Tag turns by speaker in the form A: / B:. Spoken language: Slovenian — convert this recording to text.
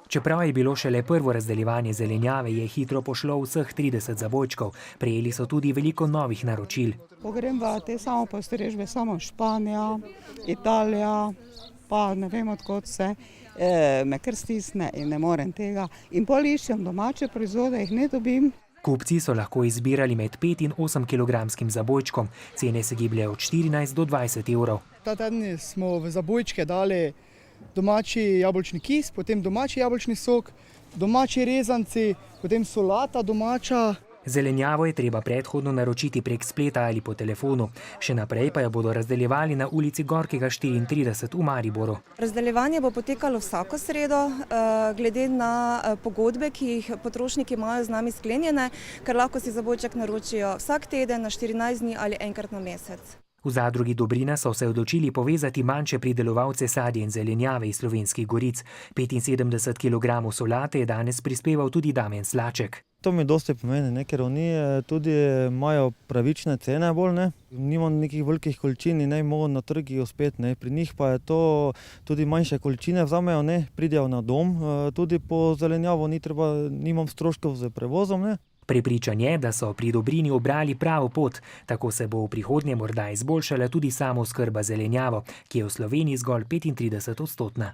A: Čeprav je bilo šele prvo razdeljevanje zelenjave, je hitro pošlo vseh 30 zabojčkov. Prejeli so tudi veliko novih naročil.
B: Pogrem v te samopostrežbe, samo Španija, Italija, pa ne vem odkot se, me kar stisne in ne morem tega. In pol iščem domače proizvode, jih ne dobim.
A: Kupci so lahko izbirali med 5 in 8 kilogramskim zabojčkom. Cene se gibljejo od 14 do 20 evrov.
C: Ta teden smo v zabojčke dali domači jabolčni kis, potem domači jabolčni sok, domači rezanci, potem solata domača.
A: Zelenjavo je treba predhodno naročiti prek spleta ali po telefonu. Še naprej pa jo bodo razdeljevali na ulici Gorkega 34 v Mariboru.
D: Razdeljevanje bo potekalo vsako sredo, glede na pogodbe, ki jih potrošniki imajo z nami sklenjene, ker lahko si zabojček naročijo vsak teden na 14 dni ali enkrat na mesec.
A: V zadrugi Dobrina so se odločili povezati manjše pridelovalce sadja in zelenjave iz Slovenskih goric. 75 kg solate je danes prispeval tudi Damjan Slaček.
E: To mi dosti pomeni, ker oni tudi imajo pravične cene bolj, ne. Nimam nekih velikih količin in ne mogo na trgih uspeti, ne. Pri njih pa je to tudi manjše količine vzamejo, ne, pridejo na dom, tudi po zelenjavo nimam stroškov z prevozom, ne.
A: Prepričan je, da so pri Dobrini ubrali pravo pot, tako se bo v prihodnje morda izboljšala tudi samooskrba zelenjavo, ki je v Sloveniji zgolj 35-odstotna.